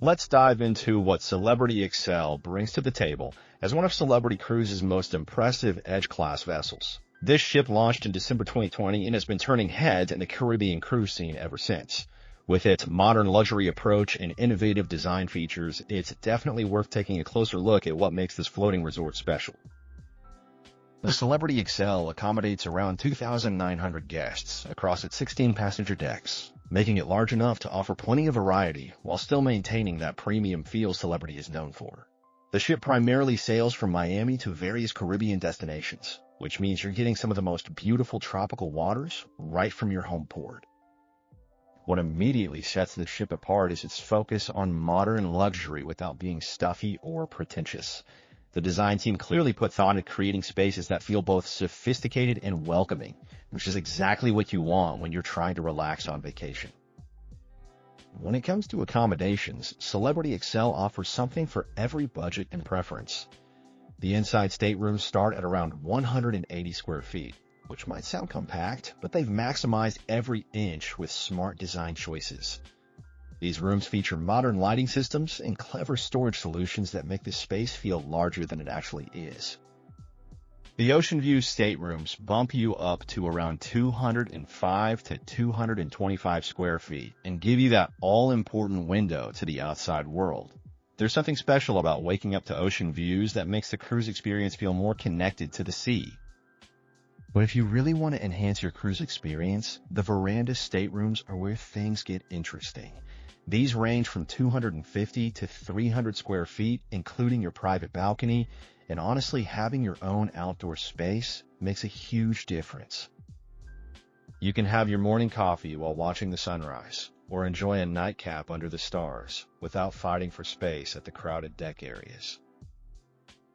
Let's dive into what Celebrity Xcel brings to the table as one of Celebrity Cruises' most impressive Edge-class vessels. This ship launched in December 2020 and has been turning heads in the Caribbean cruise scene ever since. With its modern luxury approach and innovative design features, it's definitely worth taking a closer look at what makes this floating resort special. The Celebrity Xcel accommodates around 2,900 guests across its 16-passenger decks, making it large enough to offer plenty of variety while still maintaining that premium feel Celebrity is known for. The ship primarily sails from Miami to various Caribbean destinations, which means you're getting some of the most beautiful tropical waters right from your home port. What immediately sets the ship apart is its focus on modern luxury without being stuffy or pretentious. The design team clearly put thought into creating spaces that feel both sophisticated and welcoming, which is exactly what you want when you're trying to relax on vacation. When it comes to accommodations, Celebrity Xcel offers something for every budget and preference. The inside staterooms start at around 180 square feet, which might sound compact, but they've maximized every inch with smart design choices. These rooms feature modern lighting systems and clever storage solutions that make the space feel larger than it actually is. The Ocean View staterooms bump you up to around 205 to 225 square feet and give you that all-important window to the outside world. There's something special about waking up to ocean views that makes the cruise experience feel more connected to the sea. But if you really want to enhance your cruise experience, the veranda staterooms are where things get interesting. These range from 250 to 300 square feet, including your private balcony, and honestly, having your own outdoor space makes a huge difference. You can have your morning coffee while watching the sunrise, or enjoy a nightcap under the stars without fighting for space at the crowded deck areas.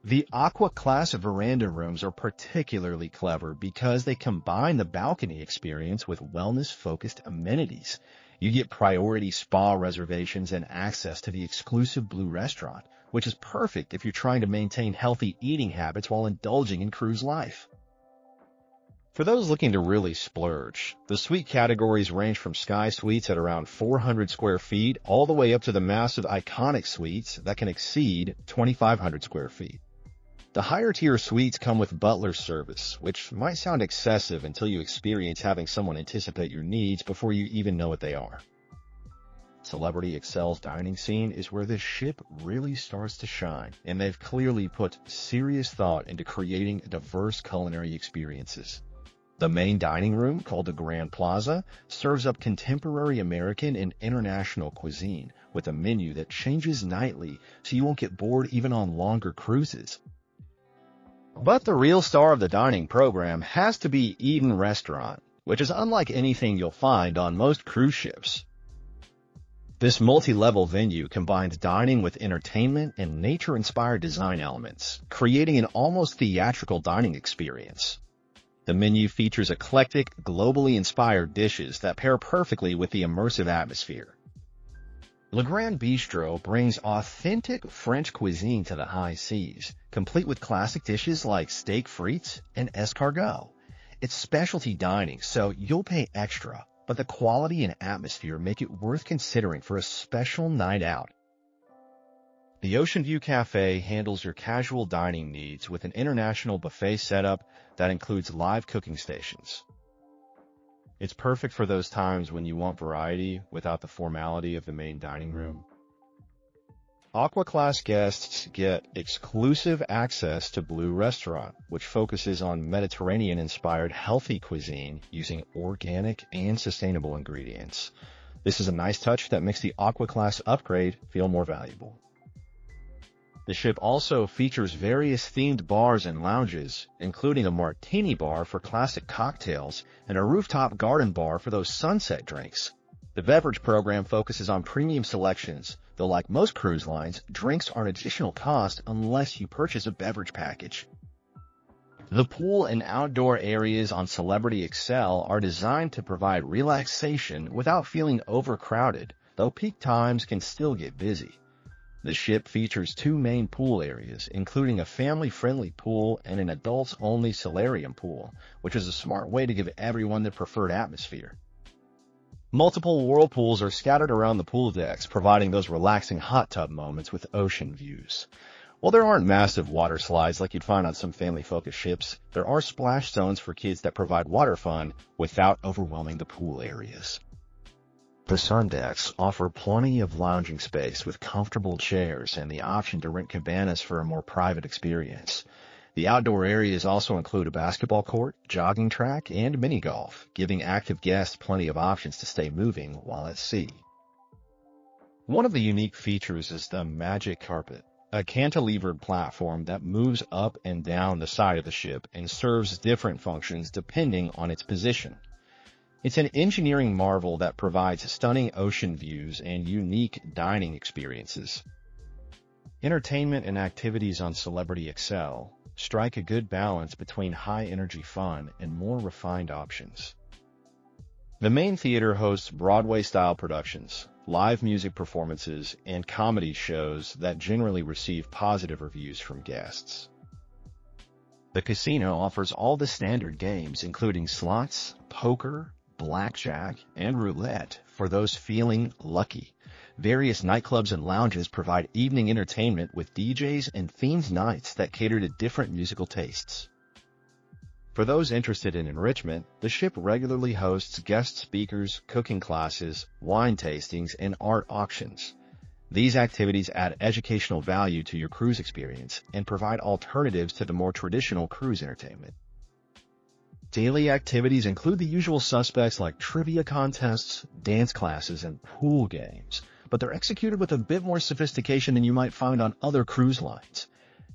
The Aqua class of veranda rooms are particularly clever because they combine the balcony experience with wellness-focused amenities. You get priority spa reservations and access to the exclusive Blue Restaurant, which is perfect if you're trying to maintain healthy eating habits while indulging in cruise life. For those looking to really splurge, the suite categories range from sky suites at around 400 square feet all the way up to the massive iconic suites that can exceed 2,500 square feet. The higher-tier suites come with butler service, which might sound excessive until you experience having someone anticipate your needs before you even know what they are. Celebrity Xcel's dining scene is where this ship really starts to shine, and they've clearly put serious thought into creating diverse culinary experiences. The main dining room, called the Grand Plaza, serves up contemporary American and international cuisine with a menu that changes nightly so you won't get bored even on longer cruises. But the real star of the dining program has to be Eden Restaurant, which is unlike anything you'll find on most cruise ships. This multi-level venue combines dining with entertainment and nature-inspired design elements, creating an almost theatrical dining experience. The menu features eclectic, globally inspired dishes that pair perfectly with the immersive atmosphere. Le Grand Bistro brings authentic French cuisine to the high seas, complete with classic dishes like steak frites and escargot. It's specialty dining, so you'll pay extra, but the quality and atmosphere make it worth considering for a special night out. The Ocean View Cafe handles your casual dining needs with an international buffet setup that includes live cooking stations. It's perfect for those times when you want variety without the formality of the main dining room. Aqua Class guests get exclusive access to Blue Restaurant, which focuses on Mediterranean-inspired healthy cuisine using organic and sustainable ingredients. This is a nice touch that makes the Aqua Class upgrade feel more valuable. The ship also features various themed bars and lounges, including a martini bar for classic cocktails and a rooftop garden bar for those sunset drinks. The beverage program focuses on premium selections, though like most cruise lines, drinks are an additional cost unless you purchase a beverage package. The pool and outdoor areas on Celebrity Xcel are designed to provide relaxation without feeling overcrowded, though peak times can still get busy. The ship features two main pool areas, including a family-friendly pool and an adults-only solarium pool, which is a smart way to give everyone their preferred atmosphere. Multiple whirlpools are scattered around the pool decks, providing those relaxing hot tub moments with ocean views. While there aren't massive water slides like you'd find on some family-focused ships, there are splash zones for kids that provide water fun without overwhelming the pool areas. The sun decks offer plenty of lounging space with comfortable chairs and the option to rent cabanas for a more private experience. The outdoor areas also include a basketball court, jogging track, and mini golf, giving active guests plenty of options to stay moving while at sea. One of the unique features is the Magic Carpet, a cantilevered platform that moves up and down the side of the ship and serves different functions depending on its position. It's an engineering marvel that provides stunning ocean views and unique dining experiences. Entertainment and activities on Celebrity Xcel strike a good balance between high-energy fun and more refined options. The main theater hosts Broadway-style productions, live music performances, and comedy shows that generally receive positive reviews from guests. The casino offers all the standard games, including slots, poker, blackjack, and roulette for those feeling lucky. Various nightclubs and lounges provide evening entertainment with DJs and themed nights that cater to different musical tastes. For those interested in enrichment, the ship regularly hosts guest speakers, cooking classes, wine tastings, and art auctions. These activities add educational value to your cruise experience and provide alternatives to the more traditional cruise entertainment. Daily activities include the usual suspects like trivia contests, dance classes, and pool games, but they're executed with a bit more sophistication than you might find on other cruise lines.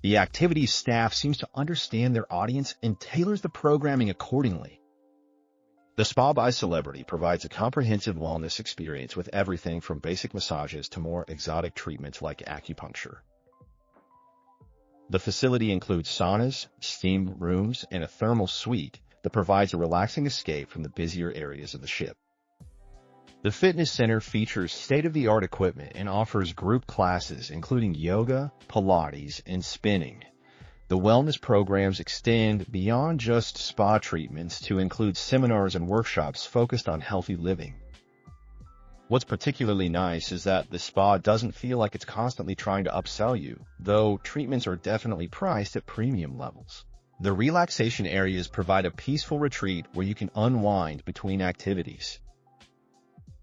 The activities staff seems to understand their audience and tailors the programming accordingly. The Spa by Celebrity provides a comprehensive wellness experience with everything from basic massages to more exotic treatments like acupuncture. The facility includes saunas, steam rooms, and a thermal suite that provides a relaxing escape from the busier areas of the ship. The fitness center features state-of-the-art equipment and offers group classes including yoga, Pilates, and spinning. The wellness programs extend beyond just spa treatments to include seminars and workshops focused on healthy living. What's particularly nice is that the spa doesn't feel like it's constantly trying to upsell you, though treatments are definitely priced at premium levels. The relaxation areas provide a peaceful retreat where you can unwind between activities.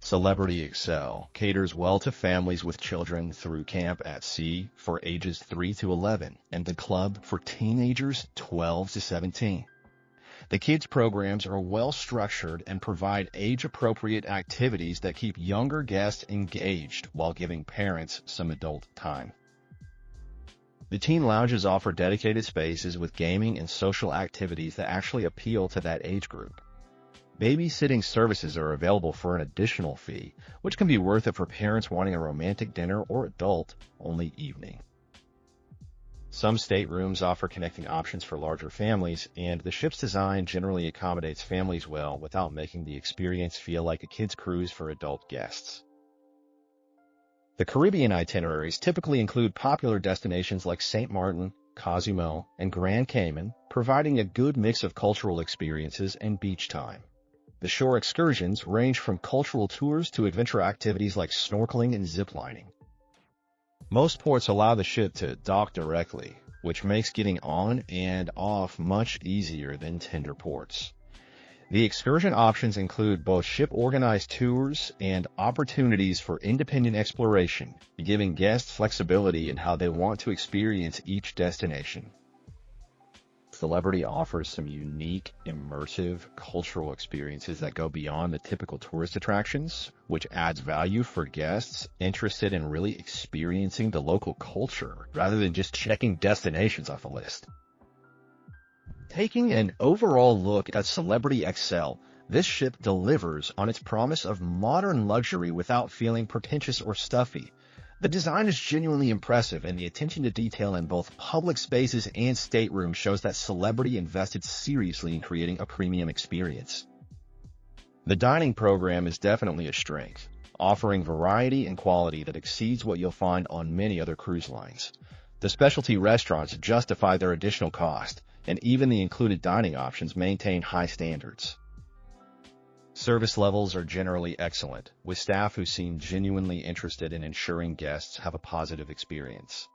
Celebrity Xcel caters well to families with children through Camp at Sea for ages 3 to 11 and the Club for teenagers 12 to 17. The kids' programs are well structured and provide age-appropriate activities that keep younger guests engaged while giving parents some adult time. The teen lounges offer dedicated spaces with gaming and social activities that actually appeal to that age group. Babysitting services are available for an additional fee, which can be worth it for parents wanting a romantic dinner or adult-only evening. Some staterooms offer connecting options for larger families, and the ship's design generally accommodates families well without making the experience feel like a kid's cruise for adult guests. The Caribbean itineraries typically include popular destinations like St. Martin, Cozumel, and Grand Cayman, providing a good mix of cultural experiences and beach time. The shore excursions range from cultural tours to adventure activities like snorkeling and ziplining. Most ports allow the ship to dock directly, which makes getting on and off much easier than tender ports. The excursion options include both ship-organized tours and opportunities for independent exploration, giving guests flexibility in how they want to experience each destination. Celebrity offers some unique, immersive, cultural experiences that go beyond the typical tourist attractions, which adds value for guests interested in really experiencing the local culture rather than just checking destinations off a list. Taking an overall look at Celebrity Xcel, this ship delivers on its promise of modern luxury without feeling pretentious or stuffy. The design is genuinely impressive, and the attention to detail in both public spaces and staterooms shows that Celebrity invested seriously in creating a premium experience. The dining program is definitely a strength, offering variety and quality that exceeds what you'll find on many other cruise lines. The specialty restaurants justify their additional cost, and even the included dining options maintain high standards. Service levels are generally excellent, with staff who seem genuinely interested in ensuring guests have a positive experience.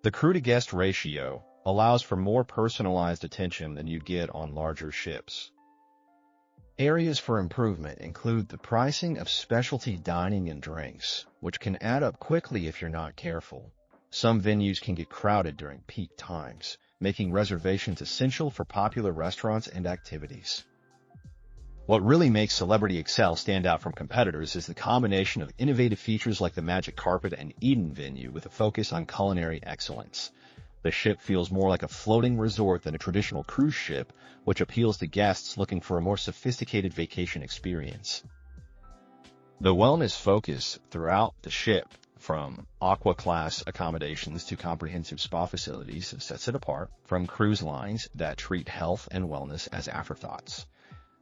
The crew-to-guest ratio allows for more personalized attention than you'd get on larger ships. Areas for improvement include the pricing of specialty dining and drinks, which can add up quickly if you're not careful. Some venues can get crowded during peak times, making reservations essential for popular restaurants and activities. What really makes Celebrity Xcel stand out from competitors is the combination of innovative features like the Magic Carpet and Eden venue with a focus on culinary excellence. The ship feels more like a floating resort than a traditional cruise ship, which appeals to guests looking for a more sophisticated vacation experience. The wellness focus throughout the ship, from aqua-class accommodations to comprehensive spa facilities, sets it apart from cruise lines that treat health and wellness as afterthoughts.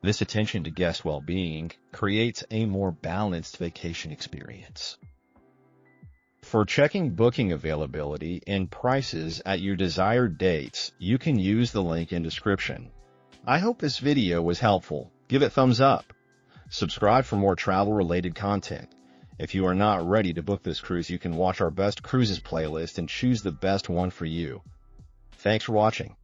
This attention to guest well-being creates a more balanced vacation experience. For checking booking availability and prices at your desired dates, you can use the link in description. I hope this video was helpful. Give it thumbs up. Subscribe for more travel-related content. If you are not ready to book this cruise, you can watch our Best Cruises playlist and choose the best one for you. Thanks for watching.